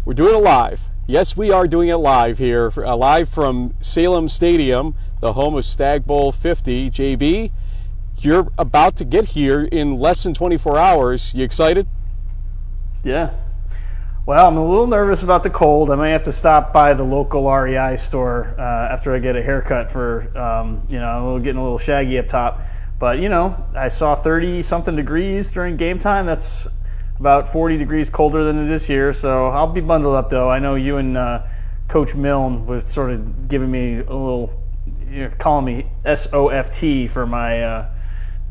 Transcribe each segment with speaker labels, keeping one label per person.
Speaker 1: We're doing it live. Yes, we are doing it live here, live from Salem Stadium, the home of Stagg Bowl 50. JB, you're about to get here in less than 24 hours. You excited?
Speaker 2: Yeah. Well, I'm a little nervous about the cold. I may have to stop by the local REI store after I get a haircut for, getting a little shaggy up top. But, I saw 30-something degrees during game time. That's about 40 degrees colder than it is here. So I'll be bundled up, though. I know you and Coach Milne was sort of giving me a little, calling me SOFT for my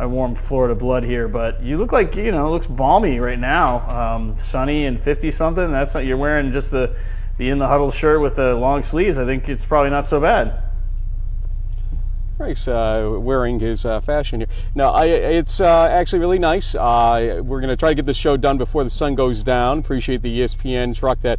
Speaker 2: warm Florida blood here, but you look like, it looks balmy right now. Sunny and 50-something. That's not, you're wearing just the In the Huddle shirt with the long sleeves. I think it's probably not so bad.
Speaker 1: Frank's wearing his fashion here. No, it's actually really nice. We're going to try to get the show done before the sun goes down. Appreciate the ESPN truck that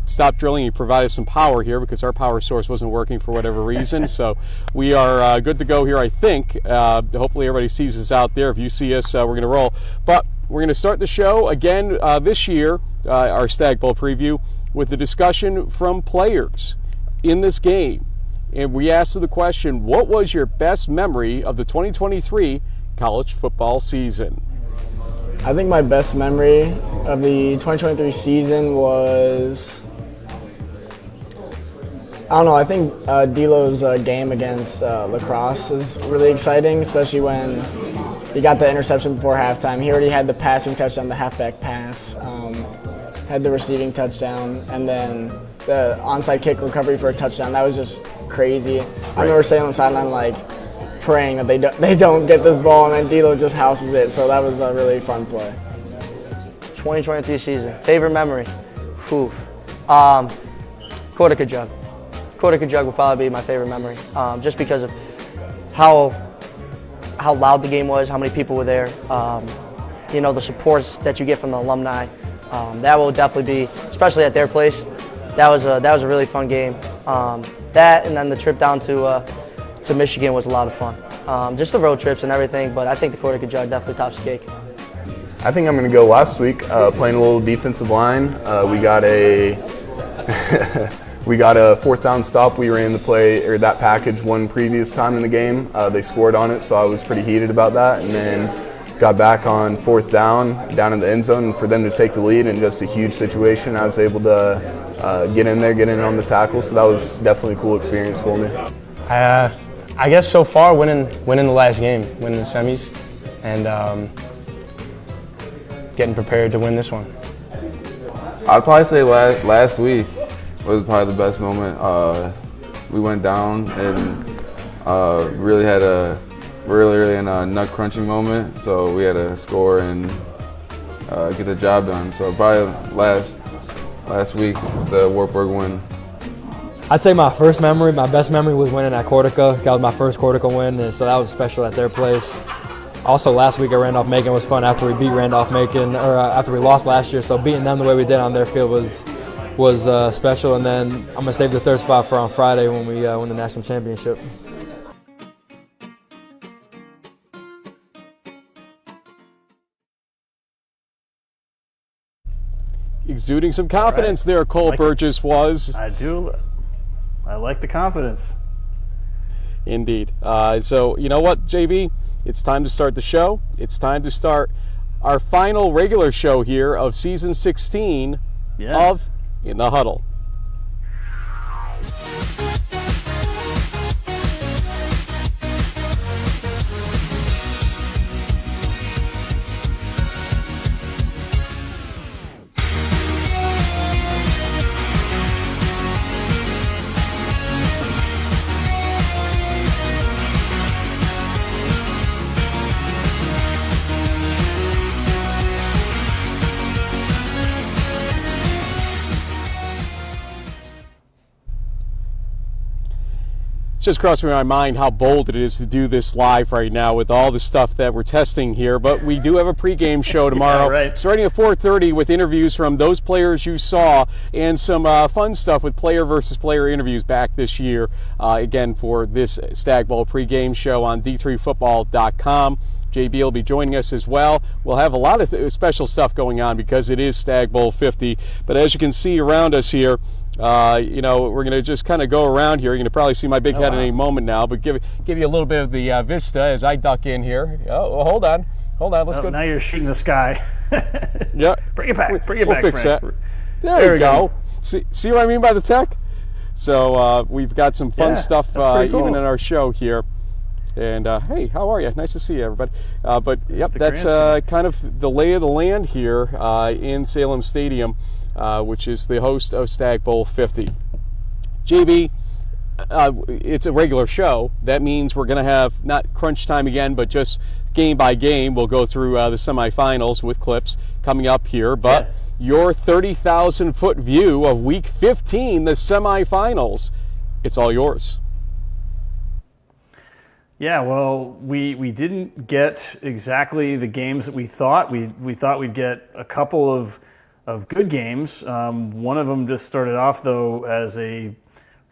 Speaker 1: stopped drilling. He provided some power here because our power source wasn't working for whatever reason. So we are good to go here, I think. Hopefully everybody sees us out there. If you see us, we're going to roll. But we're going to start the show again this year, our Stagg Bowl preview, with the discussion from players in this game. And we asked the question, what was your best memory of the 2023 college football season?
Speaker 3: I think my best memory of the 2023 season was, I think D'Lo's game against Lacrosse is really exciting, especially when he got the interception before halftime. He already had the passing touchdown, the halfback pass, had the receiving touchdown, and then the onside kick recovery for a touchdown. That was just crazy. Right. I remember staying on the sideline praying that they don't get this ball, and then D'Lo just houses it. So that was a really fun play.
Speaker 4: 2023 season. Favorite memory? Quarter jug. Quarter jug would probably be my favorite memory, just because of how loud the game was, how many people were there, the supports that you get from the alumni. That will definitely be, especially at their place. That was a really fun game. That and then the trip down to Michigan was a lot of fun. Just the road trips and everything, but I think the quarter jug definitely tops the cake.
Speaker 5: I think I'm going to go last week, playing a little defensive line. We got a we got a fourth down stop. We ran the play or that package one previous time in the game. They scored on it, so I was pretty heated about that. And then got back on fourth down in the end zone, and for them to take the lead in just a huge situation, I was able to get in on the tackle. So that was definitely a cool experience for me.
Speaker 6: I guess so far winning the last game, winning the semis, and getting prepared to win this one.
Speaker 7: I'd probably say last week was probably the best moment. We went down and really had a really in a nut crunching moment, so we had to score and get the job done. So probably last week, the Wartburg win.
Speaker 8: I'd say my best memory was winning at Cortica. That was my first Cortica win, and so that was special at their place. Also, last week at Randolph-Macon was fun after we beat Randolph-Macon, or after we lost last year. So beating them the way we did on their field was special. And then I'm gonna save the third spot for on Friday when we win the national championship.
Speaker 1: Exuding some confidence there, Cole Burgess was.
Speaker 2: I do. I like the confidence.
Speaker 1: Indeed. So you know what, JB? It's time to start the show. It's time to start our final regular show here of season 16 of In the Huddle. It's just crossing my mind how bold it is to do this live right now with all the stuff that we're testing here. But we do have a pregame show tomorrow,
Speaker 2: right.
Speaker 1: starting at 4:30 with interviews from those players you saw and some fun stuff with player versus player interviews back this year. Again, for this Stagg Bowl pregame show on D3Football.com. JB will be joining us as well. We'll have a lot of special stuff going on because it is Stagg Bowl 50. But as you can see around us here, we're going to just kind of go around here. You're going to probably see my big head in any moment now, but give you a little bit of the vista as I duck in here. Oh, well, hold on. Let's go.
Speaker 2: Now you're shooting the sky.
Speaker 1: Yeah.
Speaker 2: Bring it back.
Speaker 1: We'll fix
Speaker 2: Frank.
Speaker 1: that. There we go. See what I mean by the tech? So we've got some fun stuff
Speaker 2: cool.
Speaker 1: even in our show here. And hey, how are you? Nice to see you, everybody. But yep, that's kind of the lay of the land here in Salem Stadium, which is the host of Stagg Bowl 50. JB, it's a regular show. That means we're going to have not crunch time again, but just game by game. We'll go through the semifinals with clips coming up here. But your 30,000-foot view of Week 15, the semifinals, it's all yours.
Speaker 2: Yeah, well, we didn't get exactly the games that we thought. We thought we'd get a couple of good games. One of them just started off, though, as a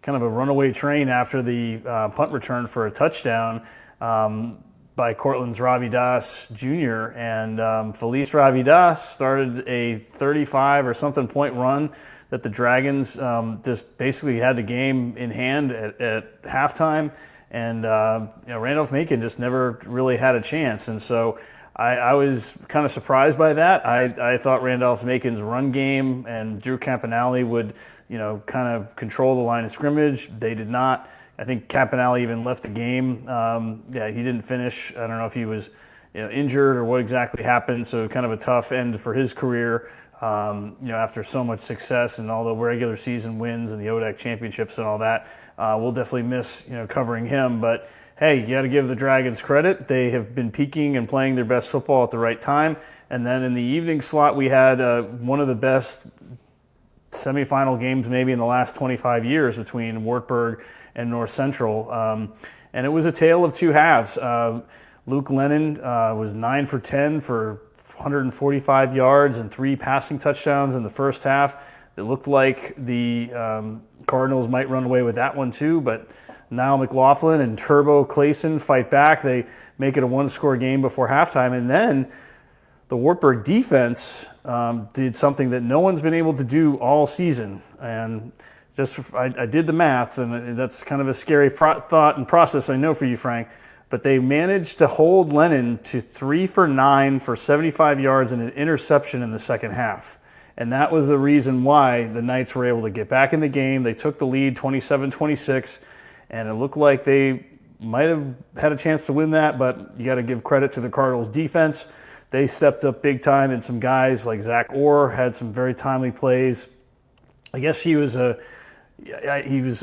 Speaker 2: kind of a runaway train after the punt return for a touchdown by Cortland's Ravi Das Jr. And Felice Ravi Das started a 35 or something point run that the Dragons just basically had the game in hand at halftime. And Randolph-Macon just never really had a chance. And so I was kind of surprised by that. I thought Randolph-Macon's run game and Drew Campanale would, kind of control the line of scrimmage. They did not. I think Campanale even left the game. He didn't finish. I don't know if he was injured or what exactly happened. So kind of a tough end for his career. After so much success and all the regular season wins and the ODAC championships and all that, we'll definitely miss, covering him. But hey, you got to give the Dragons credit. They have been peaking and playing their best football at the right time. And then in the evening slot, we had one of the best semifinal games maybe in the last 25 years between Wartburg and North Central. And it was a tale of two halves. Luke Lennon was 9 for 10 for 145 yards and 3 passing touchdowns in the first half. It looked like the Cardinals might run away with that one too, but now McLaughlin and Turbo Clayson fight back. They make it a one-score game before halftime, and then the Wartburg defense did something that no one's been able to do all season. And I did the math, and that's kind of a scary thought and process, I know, for you, Frank. But they managed to hold Lennon to 3 for 9 for 75 yards and an interception in the second half. And that was the reason why the Knights were able to get back in the game. They took the lead 27-26, and it looked like they might have had a chance to win that, but you got to give credit to the Cardinals' defense. They stepped up big time, and some guys like Zach Orr had some very timely plays. I guess he was a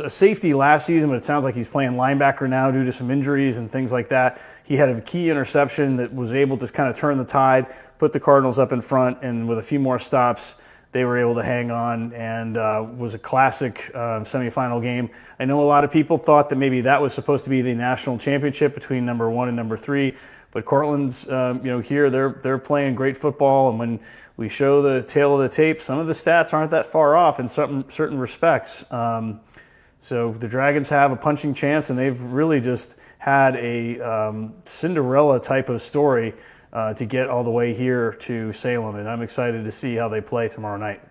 Speaker 2: safety last season, but it sounds like he's playing linebacker now due to some injuries and things like that. He had a key interception that was able to kind of turn the tide, put the Cardinals up in front, and with a few more stops, they were able to hang on, and was a classic semifinal game. I know a lot of people thought that maybe that was supposed to be the national championship between number 1 and number 3, but Cortland's, here they're playing great football, and when we show the tail of the tape, some of the stats aren't that far off in certain respects. So the Dragons have a punching chance, and they've really just had a Cinderella type of story to get all the way here to Salem, and I'm excited to see how they play tomorrow night.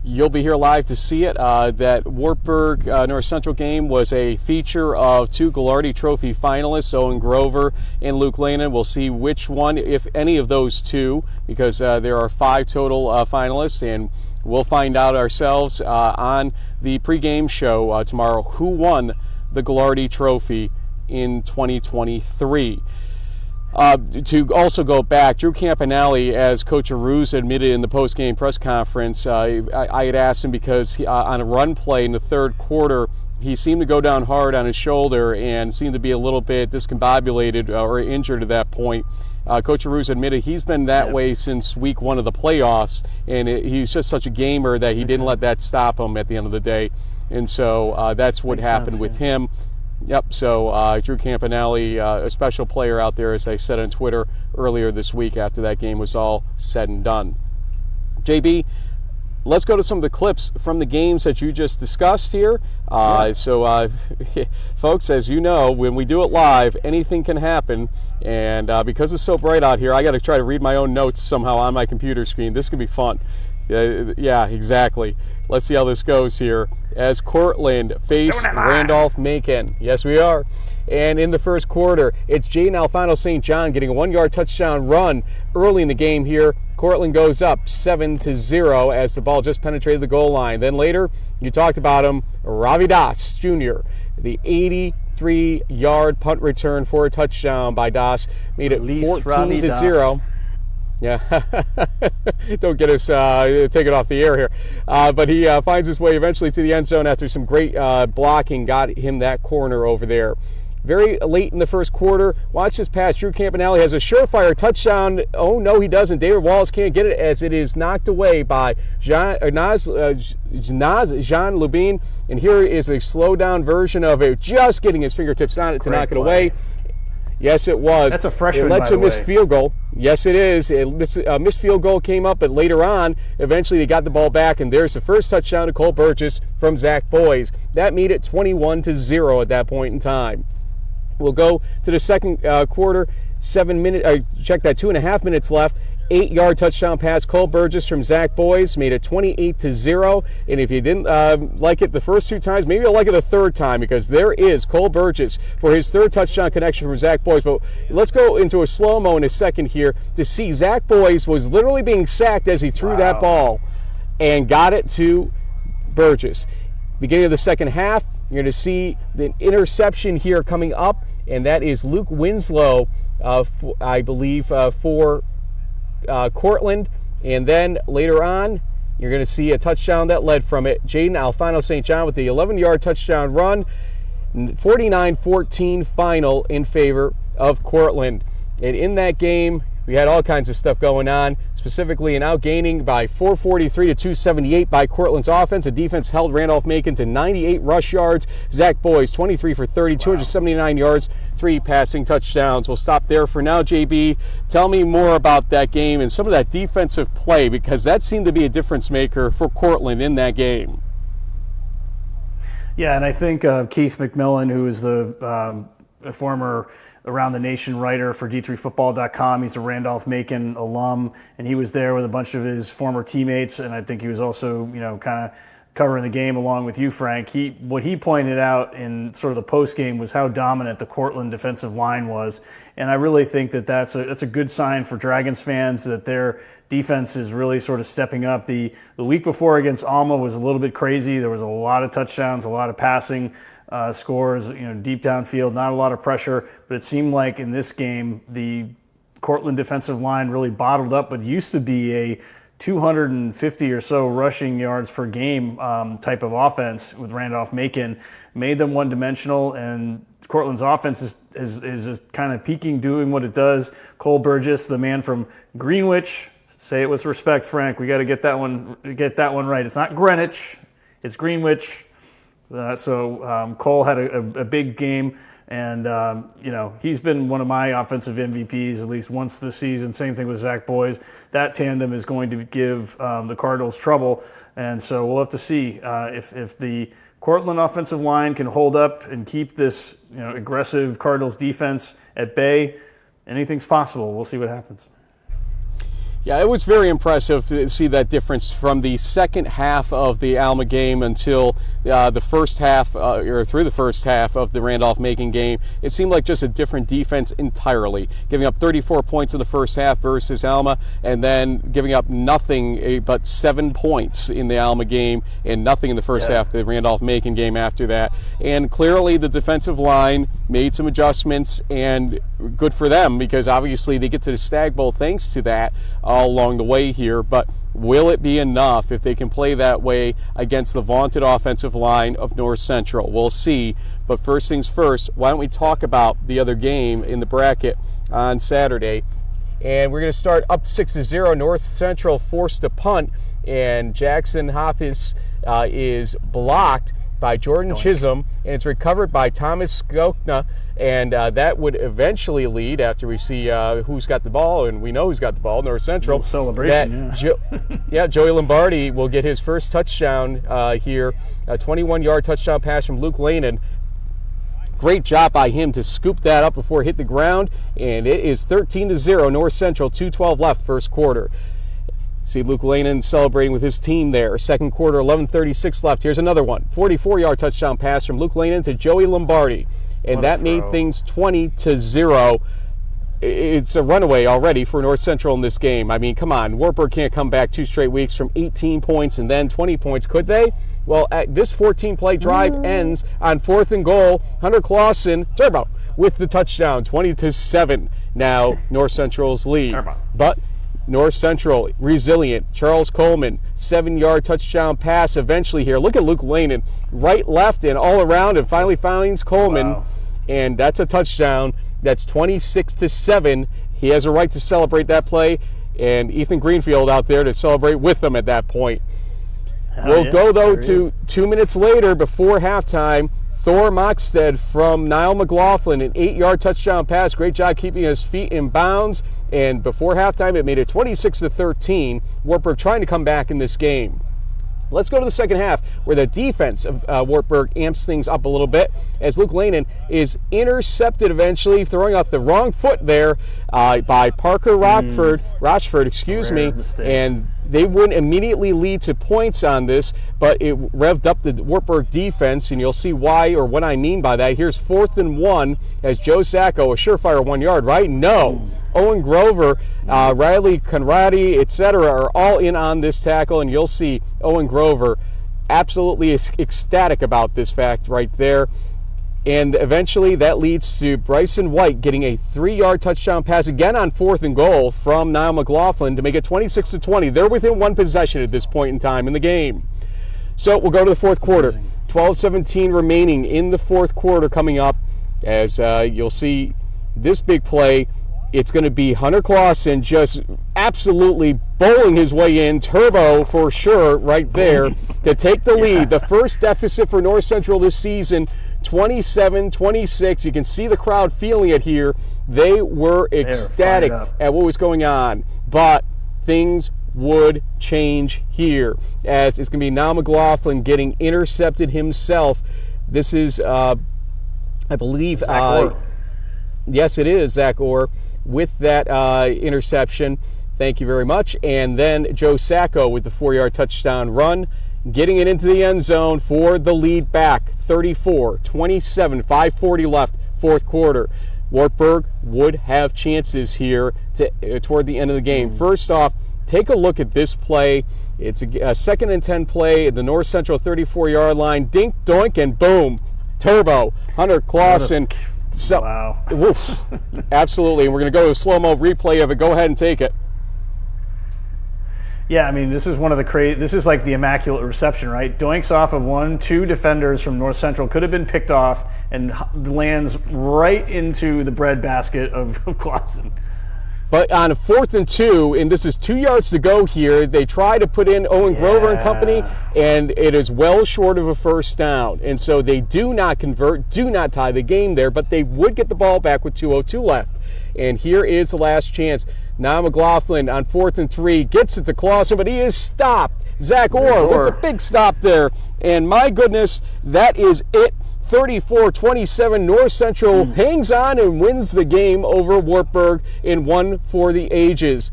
Speaker 1: You'll be here live to see it. That Wartburg North Central game was a feature of 2 Ghilardi Trophy finalists, Owen Grover and Luke Lennon. We'll see which one, if any of those 2, because there are 5 total finalists, and we'll find out ourselves on the pregame show tomorrow who won the Ghilardi Trophy in 2023. To also go back, Drew Campanale, as Coach Aruz admitted in the post-game press conference, I had asked him because on a run play in the third quarter, he seemed to go down hard on his shoulder and seemed to be a little bit discombobulated or injured at that point. Coach Aruz admitted he's been that way since week 1 of the playoffs, and he's just such a gamer that he didn't let that stop him at the end of the day. And so that's what
Speaker 2: Makes
Speaker 1: happened
Speaker 2: sense,
Speaker 1: with
Speaker 2: yeah.
Speaker 1: him. Yep, so Drew Campanelli, a special player out there, as I said on Twitter earlier this week after that game was all said and done. JB, let's go to some of the clips from the games that you just discussed here. So, folks, as you know, when we do it live, anything can happen. And because it's so bright out here, I got to try to read my own notes somehow on my computer screen. This could be fun. Yeah, exactly. Let's see how this goes here. As Cortland face Randolph-Macon. Yes, we are. And in the first quarter, it's Jaden Alfano St. John getting a 1-yard touchdown run early in the game here. Cortland goes up 7-0 as the ball just penetrated the goal line. Then later, you talked about him, Ravi Das Jr., the 83-yard punt return for a touchdown by Das made it 14-0. Yeah, don't get us take it off the air here. But he finds his way eventually to the end zone after some great blocking, got him that corner over there. Very late in the first quarter, watch this pass. Drew Campanelli has a surefire touchdown. Oh, no, he doesn't. David Wallace can't get it as it is knocked away by Jean Lubin. And here is a slow-down version of it, just getting his fingertips on it to knock it away. Yes, it was.
Speaker 2: That's a freshman,
Speaker 1: it led
Speaker 2: by
Speaker 1: to
Speaker 2: the
Speaker 1: a missed
Speaker 2: way.
Speaker 1: field goal. Yes, it is. A missed field goal came up, but later on, eventually they got the ball back, and there's the first touchdown to Cole Burgess from Zach Boyes. That made it 21-0 at that point in time. We'll go to the second quarter. 7 minutes. Check that. 2.5 minutes left. 8-yard touchdown pass. Cole Burgess from Zach Boyes made it 28-0. And if you didn't like it the first 2 times, maybe you'll like it the third time, because there is Cole Burgess for his third touchdown connection from Zach Boyes. But let's go into a slow-mo in a second here to see Zach Boyes was literally being sacked as he threw that ball and got it to Burgess. Beginning of the second half, you're going to see the interception here coming up, and that is Luke Winslow, I believe, for Cortland. And then later on, you're going to see a touchdown that led from it. Jaden Alfano St. John with the 11-yard touchdown run. 49-14 final in favor of Cortland. And in that game, we had all kinds of stuff going on, specifically an outgaining by 443 to 278 by Cortland's offense. The defense held Randolph-Macon to 98 rush yards. Zach Boyes, 23 for 30, 279 yards, 3 passing touchdowns. We'll stop there for now, JB. Tell me more about that game and some of that defensive play, because that seemed to be a difference maker for Cortland in that game.
Speaker 2: Yeah, and I think Keith McMillan, who is the former Around the Nation writer for D3Football.com. He's a Randolph-Macon alum, and he was there with a bunch of his former teammates, and I think he was also, kind of covering the game along with you, Frank. What he pointed out in sort of the post game was how dominant the Cortland defensive line was, and I really think that that's a good sign for Dragons fans that their defense is really sort of stepping up. The week before against Alma was a little bit crazy. There was a lot of touchdowns, a lot of passing scores, deep downfield, not a lot of pressure, but it seemed like in this game the Cortland defensive line really bottled up what used to be a 250 or so rushing yards per game type of offense with Randolph-Macon, made them one-dimensional, and Cortland's offense is just kind of peaking, doing what it does. Cole Burgess, the man from Greenwich, say it with respect, Frank, we got to get that one right. It's not Greenwich, it's Greenwich. So Cole had a big game, and he's been one of my offensive MVPs at least once this season. Same thing with Zach Boyes. That tandem is going to give the Cardinals trouble, and so we'll have to see if the Cortland offensive line can hold up and keep this aggressive Cardinals defense at bay. Anything's possible. We'll see what happens.
Speaker 1: Yeah, it was very impressive to see that difference from the second half of the Alma game until the first half, or through the first half of the Randolph-Macon game. It seemed like just a different defense entirely, giving up 34 points in the first half versus Alma, and then giving up nothing but 7 points in the Alma game and nothing in the first half of the Randolph-Macon game after that. And clearly the defensive line made some adjustments, and good for them, because obviously they get to the Stagg Bowl thanks to that all along the way here. But will it be enough if they can play that way against the vaunted offensive line of North Central? We'll see. But first things first, why don't we talk about the other game in the bracket on Saturday? And we're going to start up 6-0. North Central forced a punt, and Jackson Hoppus is blocked by Jordan Chisholm, and it's recovered by Thomas Skokna, and that would eventually lead, after we see who's got the ball, and we know who's got the ball, North Central.
Speaker 2: Celebration,
Speaker 1: Joey Lombardi will get his first touchdown here, a 21-yard touchdown pass from Luke Lanin. Great job by him to scoop that up before it hit the ground, and it is 13-0 North Central, 2:12 left first quarter. See Luke Lanin celebrating with his team there. Second quarter, 11:36 left. Here's another one. 44-yard touchdown pass from Luke Lanin to Joey Lombardi, and that made things 20-0. It's a runaway already for North Central in this game. I mean, come on. Wartburg can't come back 2 straight weeks from 18 points and then 20 points, could they? Well, this 14-play drive ends on 4th and goal. Hunter Clausen, Turbo, with the touchdown, 20-7. Now North Central's lead. But North Central, resilient. Charles Coleman, 7-yard touchdown pass eventually here. Look at Luke Lanin, right, left, and all around, and finally finds Coleman. Wow. And that's a touchdown. That's 26-7. He has a right to celebrate that play, and Ethan Greenfield out there to celebrate with them at that point. We'll go, though, to 2 minutes later before halftime. Thor Mockstead from Niall McLaughlin, an 8-yard touchdown pass. Great job keeping his feet in bounds. And before halftime, it made it 26-13. Wartburg trying to come back in this game. Let's go to the second half, where the defense of Wartburg amps things up a little bit, as Luke Lanin is intercepted eventually, throwing out the wrong foot there by Parker Rochford, and they wouldn't immediately lead to points on this, but it revved up the Wartburg defense, and you'll see why, or what I mean by that. Here's 4th and 1 as Joe Sacco, a surefire 1 yard, right? No. Owen Grover, Riley Conradi, etc. are all in on this tackle, and you'll see Owen Grover absolutely ecstatic about this fact right there. And eventually that leads to Bryson White getting a 3-yard touchdown pass again on 4th and goal from Niall McLaughlin to make it 26-20. They're within 1 possession at this point in time in the game. So we'll go to the fourth quarter. 12-17 remaining in the fourth quarter coming up, as you'll see this big play. It's going to be Hunter Clausen just absolutely bowling his way in, turbo for sure right there, to take the lead. The first deficit for North Central this season, 27-26. You can see the crowd feeling it here. They were ecstatic at what was going on. But things would change here, as it's going to be Niall McLaughlin getting intercepted himself. This is, I believe, yes, it is Zach Orr with that interception. Thank you very much. And then Joe Sacco with the 4-yard touchdown run, getting it into the end zone for the lead back. 34-27, 5:40 left, fourth quarter. Wartburg would have chances here toward the end of the game. First off, take a look at this play. It's a 2nd and 10 play at the North Central 34-yard line. Dink, doink, and boom. Turbo. Hunter Clausen.
Speaker 2: Wow.
Speaker 1: Absolutely. And we're going to go to a slow-mo replay of it. Go ahead and take it.
Speaker 2: Yeah, I mean, this is one of the this is like the immaculate reception, right? Doinks off of 1-2 defenders from North Central, could have been picked off, and lands right into the breadbasket of Clausen.
Speaker 1: But on a 4th and 2, and this is 2 yards to go here, they try to put in Owen Grover and company, and it is well short of a first down. And so they do not convert, do not tie the game there, but they would get the ball back with 2:02 left. And here is the last chance. Now McLaughlin on 4th and 3 gets it to Clausen, but he is stopped. Zach Orr with the big stop there. And my goodness, that is it. 34-27, North Central hangs on and wins the game over Wartburg in one for the ages.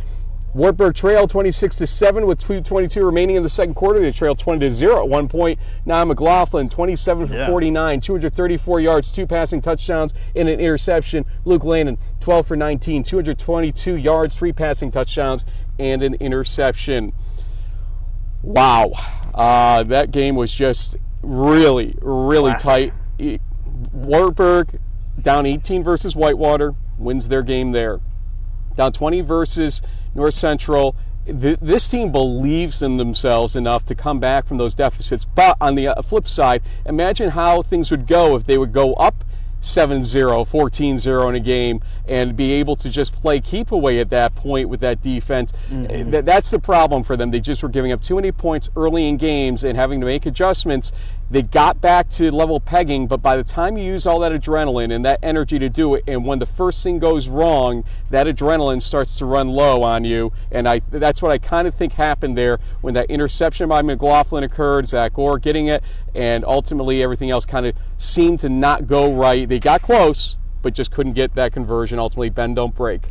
Speaker 1: Wartburg trailed 26-7 with 2:22 remaining in the second quarter. They trailed 20-0 at one point. Now McLaughlin, 27 for 49, 234 yards, 2 passing touchdowns, and an interception. Luke Lanin, 12 for 19, 222 yards, 3 passing touchdowns, and an interception. Wow. That game was just really, really tight. Wartburg down 18 versus Whitewater, wins their game there. Down 20 versus North Central. This team believes in themselves enough to come back from those deficits. But on the flip side, imagine how things would go if they would go up 7-0, 14-0 in a game and be able to just play keep away at that point with that defense. That's the problem for them. They just were giving up too many points early in games and having to make adjustments. they got back to level pegging, but by the time you use all that adrenaline and that energy to do it, and when the first thing goes wrong, that adrenaline starts to run low on you. And that's what I kind of think happened there when that interception by McLaughlin occurred, Zach Orr getting it, and ultimately everything else kind of seemed to not go right. They got close, but just couldn't get that conversion. Ultimately, bend don't break.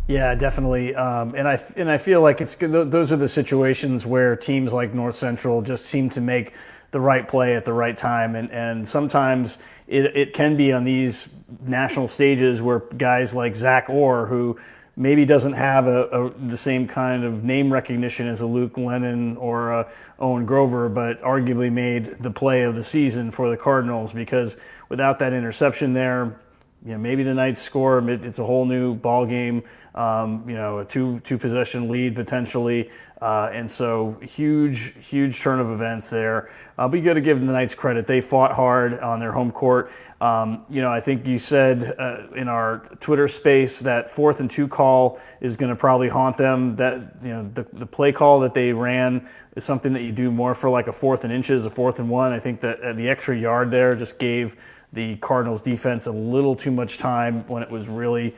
Speaker 2: Yeah, definitely. And I feel like those are the situations where teams like North Central just seem to make the right play at the right time. And sometimes it can be on these national stages where guys like Zach Orr, who maybe doesn't have the same kind of name recognition as a Luke Lennon or a Owen Grover, but arguably made the play of the season for the Cardinals, because without that interception there, maybe the Knights score. It's a whole new ball game. A two possession lead potentially, and so huge turn of events there. But you got to give the Knights credit; they fought hard on their home court. I think you said in our Twitter space that 4th and 2 call is going to probably haunt them. That the play call that they ran is something that you do more for like a 4th and inches, a 4th and 1. I think that the extra yard there just gave the Cardinals defense a little too much time when it was really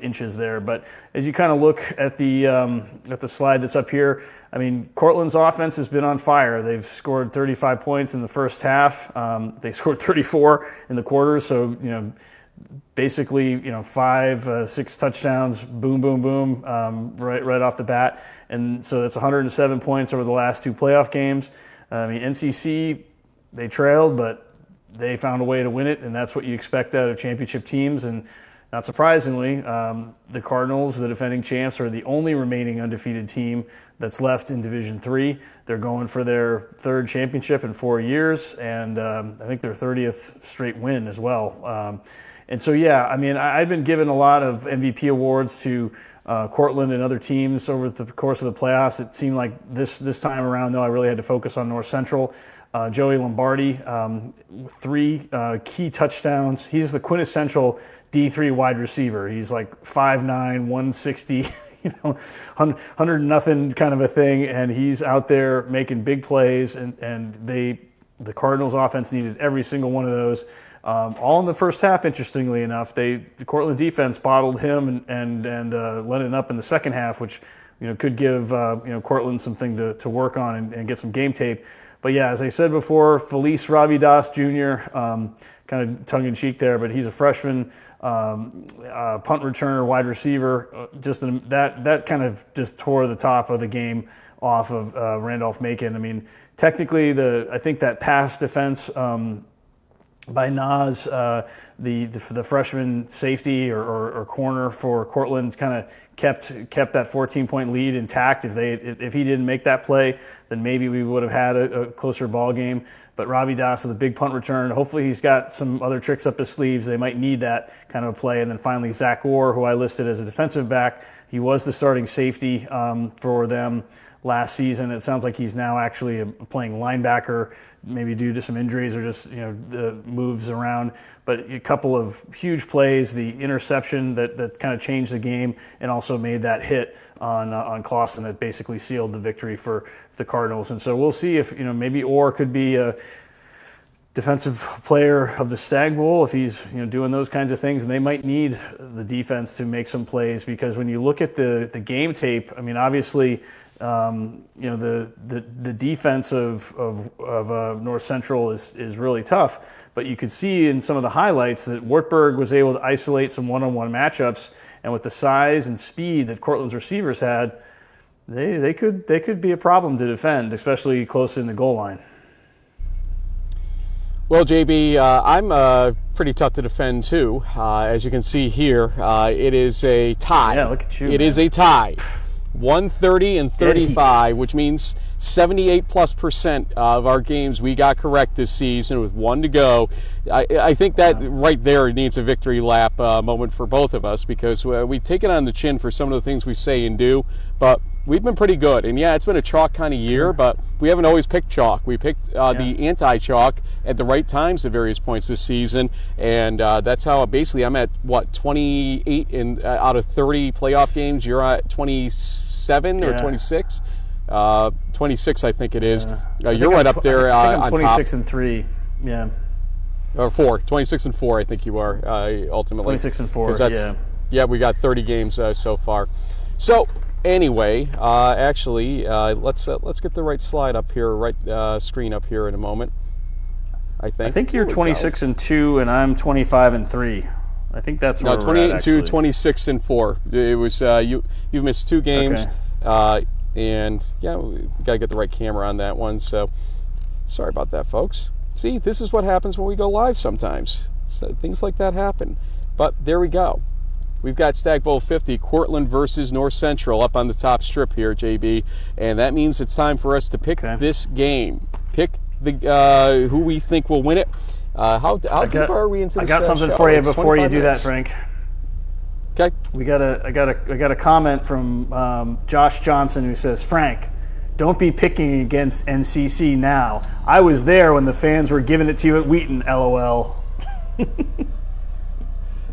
Speaker 2: inches there. But as you kind of look at the slide that's up here, I mean, Cortland's offense has been on fire. They've scored 35 points in the first half. They scored 34 in the quarter. So basically 5, 6 touchdowns, boom, boom, boom, right off the bat. And so that's 107 points over the last 2 playoff games. I mean, NCC, they trailed, but they found a way to win it, and that's what you expect out of championship teams. And not surprisingly, the Cardinals, the defending champs, are the only remaining undefeated team that's left in Division III. They're going for their 3rd championship in 4 years, and I think their 30th straight win as well. And so, I mean, I've been given a lot of MVP awards to Cortland and other teams over the course of the playoffs. It seemed like this time around, though, I really had to focus on North Central. Joey Lombardi, 3 key touchdowns. He's the quintessential D3 wide receiver. He's like 5'9", 160, 100 nothing kind of a thing, and he's out there making big plays. And the Cardinals offense needed every single one of those. All in the first half, interestingly enough. The Cortland defense bottled him and Lennon up in the second half, which could give Cortland something to work on and get some game tape. But as I said before, Felice Ravidas Jr., kind of tongue-in-cheek there, but he's a freshman, punt returner, wide receiver. That kind of just tore the top of the game off of Randolph-Macon. I mean, technically, I think that pass defense by Nas, the freshman safety or corner for Cortland, kind of kept that 14-point lead intact. If he didn't make that play, then maybe we would have had a closer ball game. But Ravi Das is a big punt return. Hopefully he's got some other tricks up his sleeves. They might need that kind of play. And then finally Zach Orr, who I listed as a defensive back. He was the starting safety for them last season. It sounds like he's now actually playing linebacker, maybe due to some injuries or just the moves around. But a couple of huge plays, the interception that kind of changed the game, and also made that hit on Clausen that basically sealed the victory for the Cardinals. And so we'll see if maybe Orr could be a defensive player of the Stagg Bowl if he's doing those kinds of things. And they might need the defense to make some plays, because when you look at the game tape, I mean, obviously the defense of North Central is really tough, but you could see in some of the highlights that Wartburg was able to isolate some one-on-one matchups, and with the size and speed that Cortland's receivers had, they could be a problem to defend, especially close in the goal line.
Speaker 1: Well, JB, I'm pretty tough to defend too. As you can see here, it is a tie.
Speaker 2: Yeah, look at you.
Speaker 1: It is a tie. 130 and 35, which means 78+% of our games we got correct this season with 1 to go. I think that right there needs a victory lap moment for both of us, because we take it on the chin for some of the things we say and do, but we've been pretty good. And it's been a chalk kind of year, but we haven't always picked chalk. We picked the anti-chalk at the right times at various points this season, and that's how basically I'm at 28 out of 30 playoff games. You're at 27 or 26. 26, I think it is.
Speaker 2: I
Speaker 1: You're
Speaker 2: think
Speaker 1: right up there
Speaker 2: I think I'm
Speaker 1: on top.
Speaker 2: 26-3. Yeah.
Speaker 1: Or 4, 26-4, I think you are ultimately.
Speaker 2: 26-4. Yeah.
Speaker 1: Yeah, we got 30 games so far. So anyway, actually, let's get the right slide up here, right screen up here in a moment. I think
Speaker 2: you're 26-2, and I'm 25-3. I think that's where we're at,
Speaker 1: 28-2, 26-4. It was you've missed 2 games, and yeah, we got to get the right camera on that one. So sorry about that, folks. See, this is what happens when we go live sometimes. So things like that happen. But there we go. We've got Stagg Bowl 50, Cortland versus North Central up on the top strip here, JB. And that means it's time for us to pick this game. Pick the who we think will win it. How deep are we into this?
Speaker 2: I got something
Speaker 1: show?
Speaker 2: for you
Speaker 1: It's
Speaker 2: before you
Speaker 1: 25
Speaker 2: do
Speaker 1: minutes.
Speaker 2: that, Frank.
Speaker 1: Okay.
Speaker 2: I got a comment from Josh Johnson who says, Frank, don't be picking against NCC now. I was there when the fans were giving it to you at Wheaton, LOL.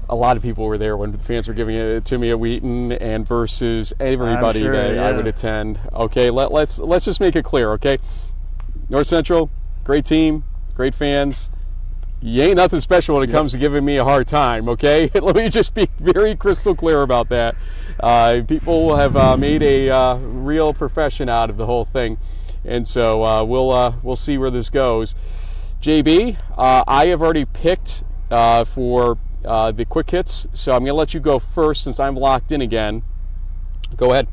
Speaker 1: A lot of people were there when the fans were giving it to me at Wheaton and versus everybody
Speaker 2: sure,
Speaker 1: that I
Speaker 2: yeah.
Speaker 1: would attend. Okay, let's just make it clear, okay? North Central, great team, great fans. You ain't nothing special when it comes to giving me a hard time, okay? Let me just be very crystal clear about that. People have made a real profession out of the whole thing, and so we'll see where this goes. JB, I have already picked for the quick hits, so I'm going to let you go first since I'm locked in again. Go ahead.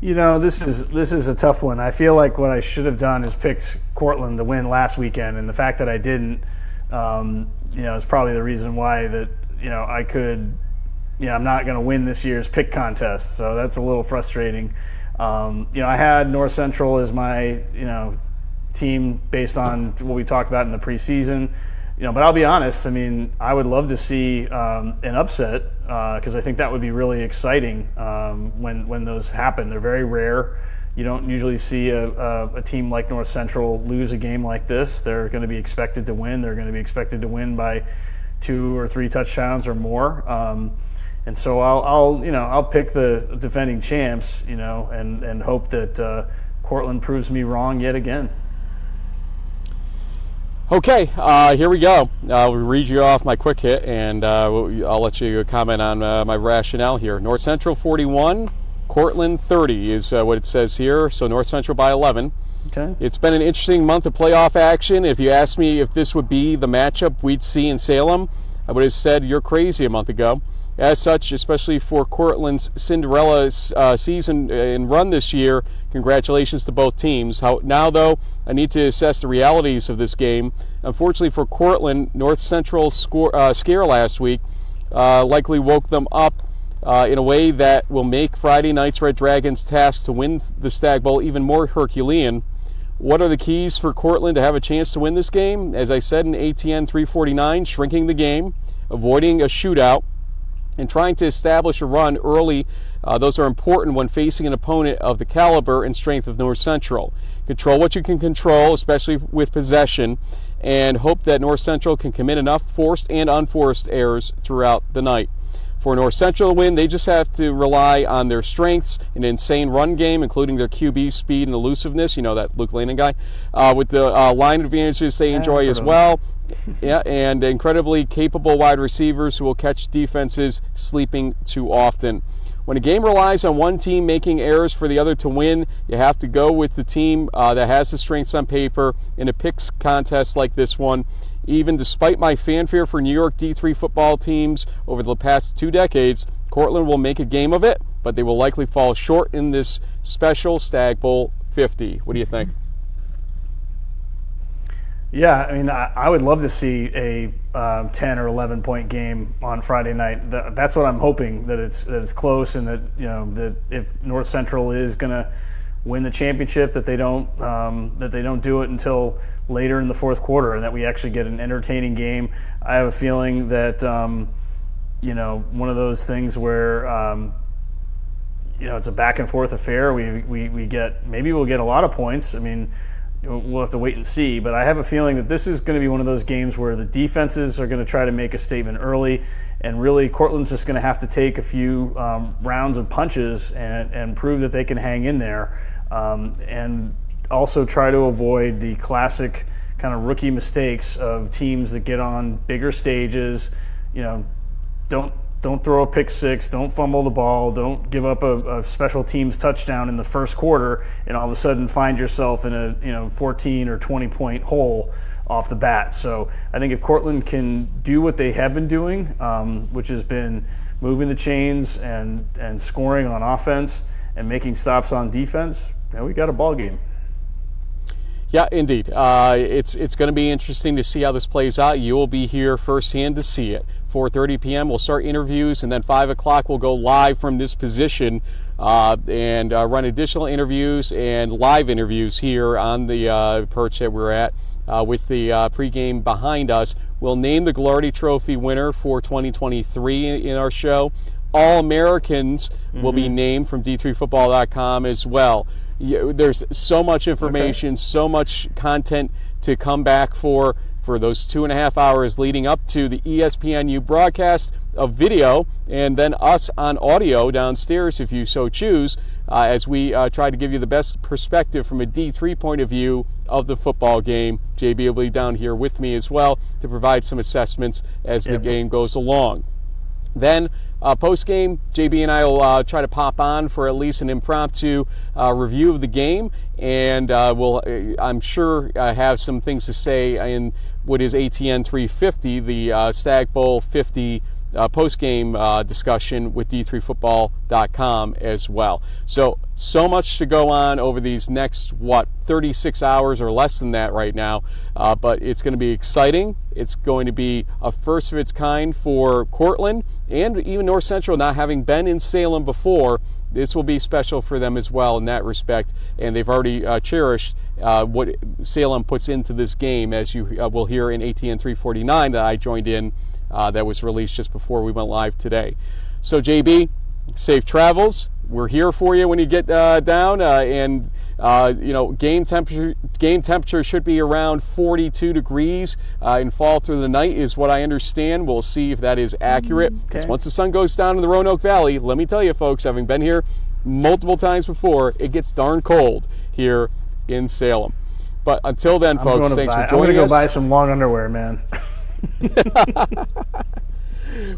Speaker 2: You know, this is a tough one. I feel like what I should have done is picked Cortland to win last weekend, and the fact that I didn't, is probably the reason why that, I could, I'm not going to win this year's pick contest. So that's a little frustrating. I had North Central as my, team based on what we talked about in the preseason. But I'll be honest, I mean, I would love to see an upset because I think that would be really exciting when those happen. They're very rare. You don't usually see a team like North Central lose a game like this. They're going to be expected to win. They're going to be expected to win by 2 or 3 touchdowns or more. And so I'll pick the defending champs, and hope that Cortland proves me wrong yet again.
Speaker 1: Okay, here we go. We'll read you off my quick hit, and I'll let you comment on my rationale here. North Central 41, Cortland 30 is what it says here, so North Central by 11.
Speaker 2: Okay.
Speaker 1: It's been an interesting month of playoff action. If you asked me if this would be the matchup we'd see in Salem, I would have said you're crazy a month ago. As such, especially for Cortland's Cinderella season and run this year, congratulations to both teams. Now, though, I need to assess the realities of this game. Unfortunately for Cortland, North Central's scare last week likely woke them up in a way that will make Friday night's Red Dragons' task to win the Stagg Bowl even more Herculean. What are the keys for Cortland to have a chance to win this game? As I said in ATN 349, shrinking the game, avoiding a shootout, and trying to establish a run early. Those are important when facing an opponent of the caliber and strength of North Central. Control what you can control, especially with possession, and hope that North Central can commit enough forced and unforced errors throughout the night. For North Central to win, they just have to rely on their strengths, an insane run game, including their QB speed and elusiveness, that Luke Lannon guy, with the line advantages they enjoy as well. Yeah, and incredibly capable wide receivers who will catch defenses sleeping too often. When a game relies on one team making errors for the other to win, you have to go with the team that has the strengths on paper in a picks contest like this one. Even despite my fanfare for New York D3 football teams over the past 2 decades, Cortland will make a game of it, but they will likely fall short in this special Stagg Bowl 50. What do you think?
Speaker 2: Yeah, I mean, I would love to see a 10 or 11 point game on Friday night. That's what I'm hoping, that it's close, and that that if North Central is going to win the championship, that they don't do it until later in the fourth quarter, and that we actually get an entertaining game. I have a feeling that one of those things where it's a back and forth affair. We'll get a lot of points. I mean, we'll have to wait and see. But I have a feeling that this is going to be one of those games where the defenses are going to try to make a statement early, and really Cortland's just going to have to take a few rounds of punches and prove that they can hang in there, and also try to avoid the classic kind of rookie mistakes of teams that get on bigger stages. Don't throw a pick six, don't fumble the ball, don't give up a special teams touchdown in the first quarter, and all of a sudden find yourself in a 14 or 20 point hole off the bat. So I think if Cortland can do what they have been doing, which has been moving the chains and scoring on offense and making stops on defense, we got a ball game.
Speaker 1: Yeah, indeed. It's going to be interesting to see how this plays out. You will be here firsthand to see it. 4:30 p.m. we'll start interviews, and then 5 o'clock we'll go live from this position and run additional interviews and live interviews here on the perch that we're at with the pregame behind us. We'll name the Glory Trophy winner for 2023 in our show. All-Americans will be named from D3Football.com as well. There's so much information, so much content to come back for those 2.5 hours leading up to the ESPNU broadcast of video, and then us on audio downstairs if you so choose, as we try to give you the best perspective from a D3 point of view of the football game. JB will be down here with me as well to provide some assessments as the game goes along. Then post-game, JB and I will try to pop on for at least an impromptu review of the game, and we'll, I'm sure, have some things to say in what is ATN 350, the Stagg Bowl 50 post-game discussion with D3Football.com as well. So much to go on over these next, 36 hours or less than that right now, but it's going to be exciting. It's going to be a first of its kind for Cortland and even North Central, not having been in Salem before. This will be special for them as well in that respect, and they've already cherished what Salem puts into this game, as you will hear in ATN 349 that I joined in, that was released just before we went live today. So JB, safe travels. We're here for you when you get down, and game temperature should be around 42 degrees and fall through the night is what I understand. We'll see if that is accurate, because once the sun goes down in the Roanoke Valley, let me tell you folks, having been here multiple times before, it gets darn cold here in Salem. But until then, folks, thanks for joining us.
Speaker 2: I'm going to go buy some long underwear, man.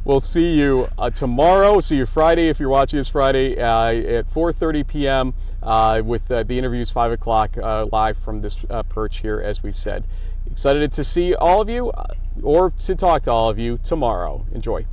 Speaker 1: We'll see you tomorrow. We'll see you Friday if you're watching this Friday at 4:30 p.m. With the interviews 5 o'clock live from this perch here, as we said. Excited to see all of you or to talk to all of you tomorrow. Enjoy.